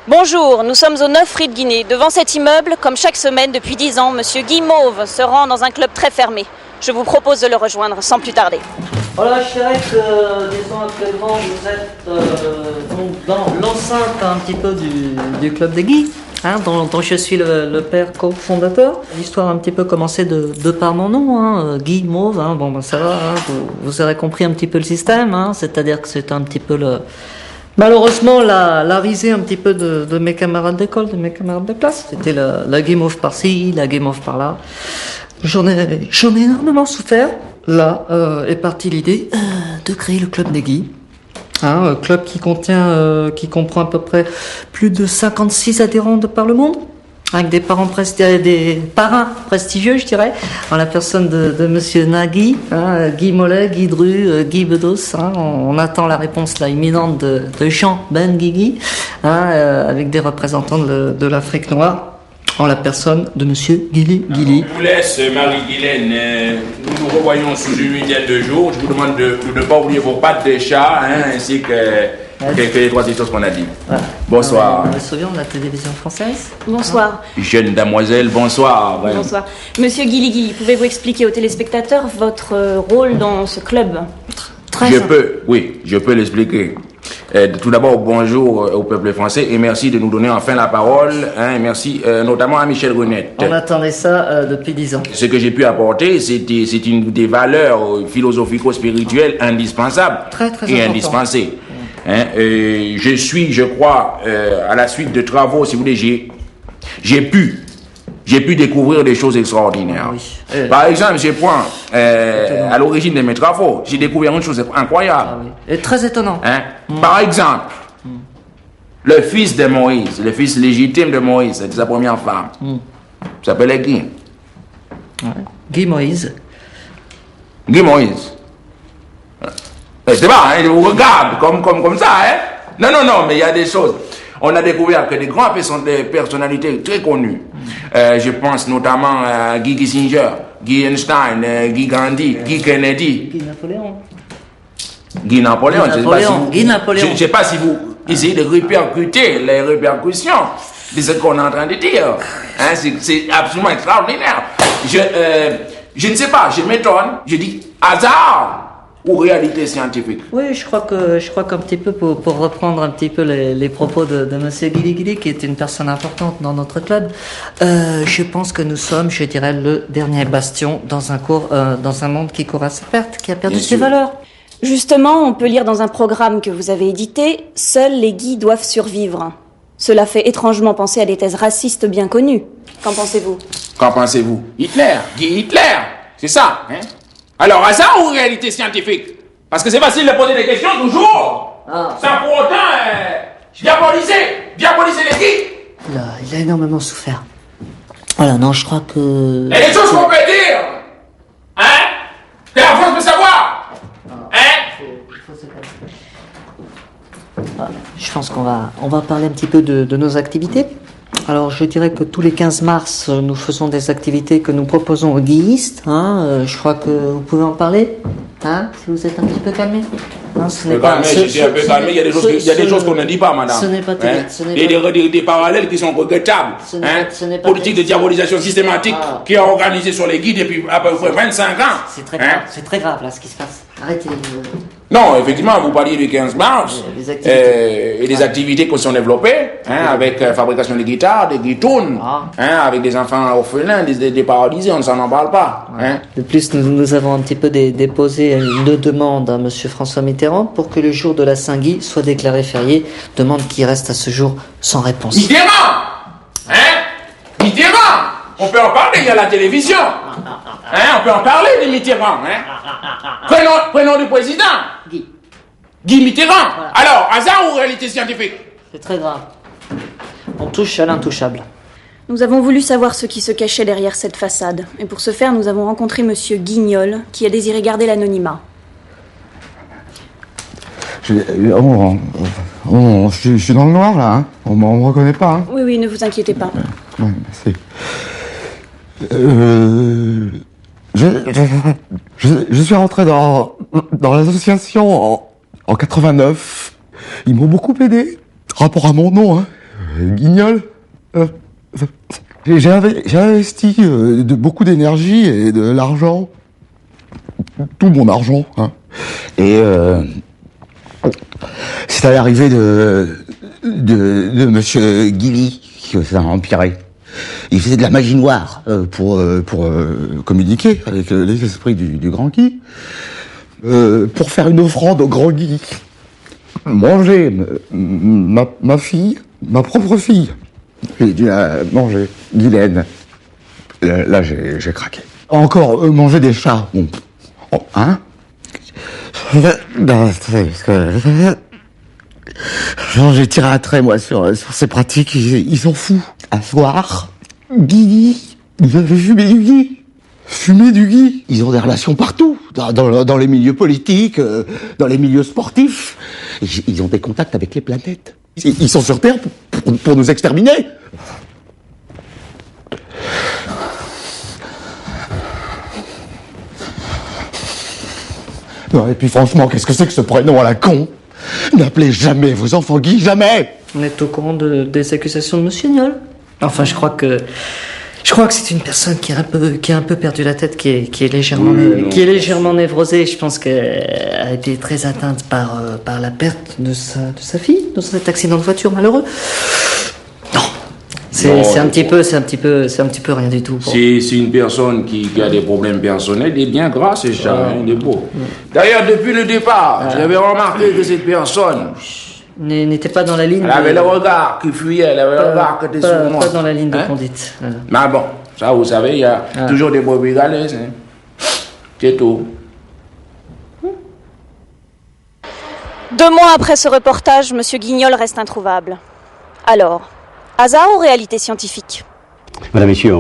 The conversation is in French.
Bonjour, nous sommes au 9 rue de Guinée. Devant cet immeuble, comme chaque semaine depuis 10 ans, Monsieur Guy Mauve se rend dans un club très fermé. Je vous propose de le rejoindre sans plus tarder. Voilà, je dirais que, disons, actuellement, vous êtes donc dans l'enceinte un petit peu du club des Guy, hein, dont je suis le père cofondateur. L'histoire a un petit peu commencé de par mon nom, hein, Guy Mauve, hein, bon ben ça va, hein, vous aurez compris un petit peu le système, hein, c'est-à-dire que c'est un petit peu malheureusement la risée un petit peu de mes camarades d'école, de mes camarades de classe. C'était la Guy Mauve par-ci, la Guy Mauve par-là. J'en ai énormément souffert. Là est partie l'idée de créer le club des Guy. Un club qui comprend à peu près plus de 56 adhérents de par le monde, avec des parrains prestigieux, je dirais, en la personne de Monsieur Nagui, hein, Guy Mollet, Guy Dru, Guy Bedos. Hein, on attend la réponse là imminente de Jean Ben Guigui, hein, avec des représentants de l'Afrique noire, en la personne de Monsieur Guili. Je vous laisse, Marie-Guylaine. Nous nous revoyons sous une huitaine de jours. Je vous demande de ne pas oublier vos pattes de chat, hein, ainsi que les trois choses qu'on a dit. Voilà. Bonsoir. Nous souviens de la télévision française. Bonsoir. Jeune damoiselle, bonsoir. Ouais. Bonsoir. Monsieur Guili, pouvez-vous expliquer aux téléspectateurs votre rôle dans ce club? Je peux l'expliquer. Tout d'abord, bonjour au peuple français et merci de nous donner enfin la parole. Hein, merci notamment à Michel Renette. On attendait ça depuis 10 ans. Ce que j'ai pu apporter, c'est une des valeurs philosophico-spirituelles indispensables très et important. indispensées. Hein, je suis, je crois, à la suite de travaux, si vous voulez, j'ai pu découvrir des choses extraordinaires. Oui. Par exemple, je prends à l'origine de mes travaux, j'ai découvert une chose incroyable. Ah oui. Et très étonnant. Hein? Par exemple, le fils de Moïse, le fils légitime de Moïse, c'est sa première femme, s'appelait Guy. Ouais. Guy Moïse. Guy Moïse. C'est pas, hein, je vous regarde comme ça, hein? Non, mais il y a des choses. On a découvert que des grandes personnalités très connues, je pense notamment à Guy Kissinger, Guy Einstein, Guy Gandhi, Guy Kennedy. Guy Napoléon. Je ne sais pas si vous essayez de répercuter les répercussions de ce qu'on est en train de dire. Hein, c'est absolument extraordinaire. Je ne sais pas, je m'étonne, je dis hasard ou réalité scientifique. Oui, je crois qu'un petit peu pour reprendre un petit peu les propos de Monsieur Guili, qui est une personne importante dans notre club, je pense que nous sommes, je dirais, le dernier bastion dans un monde qui court à sa perte, qui a perdu ses valeurs. Justement, on peut lire dans un programme que vous avez édité « Seuls les Guy doivent survivre ». Cela fait étrangement penser à des thèses racistes bien connues. Qu'en pensez-vous? Qu'en pensez-vous? Hitler, Guy Hitler, c'est ça, hein? Alors, hasard ou réalité scientifique? Parce que c'est facile de poser des questions toujours. Sans pour autant diaboliser les Guy. Il a énormément souffert. Voilà, non, je crois que... Il y a des choses qu'on peut dire, hein, que la France peut savoir, hein. Je pense qu'on va parler un petit peu de nos activités. Alors, je dirais que tous les 15 mars, nous faisons des activités que nous proposons aux guillistes. Hein. Je crois que vous pouvez en parler, hein, si vous êtes un petit peu calmé. Hein, ce n'est pas... Je suis un peu calmé, il y a des choses qu'on ne dit pas, madame. Ce n'est pas terrible. Des parallèles qui sont regrettables. Politique de diabolisation systématique qui est organisée sur les guides depuis à peu près 25 ans. C'est très grave, c'est très grave, là, ce qui se passe. Arrêtez. Non, effectivement, vous parliez du 15 mars et des activités qui sont développées, hein, avec fabrication de guitares, des guitounes, hein, avec des enfants orphelins, des paralysés, on ne s'en en parle pas. Hein. De plus, nous avons un petit peu déposé une demande à Monsieur François Mitterrand pour que le jour de la Saint-Guy soit déclaré férié, demande qui reste à ce jour sans réponse. Mitterrand, on peut en parler, il y a la télévision. Hein, on peut en parler de Mitterrand. Hein. Prénom du président. Guy Mitterrand. Voilà. Alors, hasard ou réalité scientifique? C'est très grave. On touche à l'intouchable. Nous avons voulu savoir ce qui se cachait derrière cette façade. Et pour ce faire, nous avons rencontré Monsieur Guignol, qui a désiré garder l'anonymat. Je suis dans le noir, là. Hein. On me reconnaît pas. Hein. Oui, ne vous inquiétez pas. Ouais, merci. Je suis rentré dans l'association en 89. Ils m'ont beaucoup aidé. Rapport à mon nom, hein. Guignol, j'ai investi beaucoup d'énergie et de l'argent, tout mon argent, hein. Et c'est à l'arrivée de Monsieur Guilly que ça a empiré. Il faisait de la magie noire pour communiquer avec les esprits du Grand Guy, pour faire une offrande au Grand Guy. Manger ma fille, ma propre fille. J'ai dû la manger, Guylaine. Là, j'ai craqué. Encore manger des chats. Bon. Hein? J'ai tiré un trait, moi, sur ces pratiques. Ils sont fous. Un soir, Guy, vous avez fumé du Guy? Fumer du Guy. Ils ont des relations partout, dans les milieux politiques, dans les milieux sportifs. Ils ont des contacts avec les planètes. Ils sont sur Terre pour nous exterminer. Non, et puis franchement, qu'est-ce que c'est que ce prénom à la con? N'appelez jamais vos enfants Guy, jamais. On est au courant des accusations de Monsieur Niol. Enfin, je crois que c'est une personne qui a un peu perdu la tête, qui est légèrement névrosée. Je pense qu'elle a été très atteinte par la perte de sa fille dans cet accident de voiture malheureux. Non, c'est un petit peu rien du tout. C'est une personne qui a des problèmes personnels, il est bien gras, ce chat, il est beau. D'ailleurs, depuis le départ, j'avais remarqué que cette personne n'était pas dans la ligne. Elle avait le regard qui fuyait, elle avait le regard qui était sur moi. Pas dans la ligne de conduite. Mais bon, ça vous savez, il y a toujours des brebis galeuses. Hein. C'est tout. 2 mois après ce reportage, Monsieur Guignol reste introuvable. Alors, hasard ou réalité scientifique? Madame, messieurs,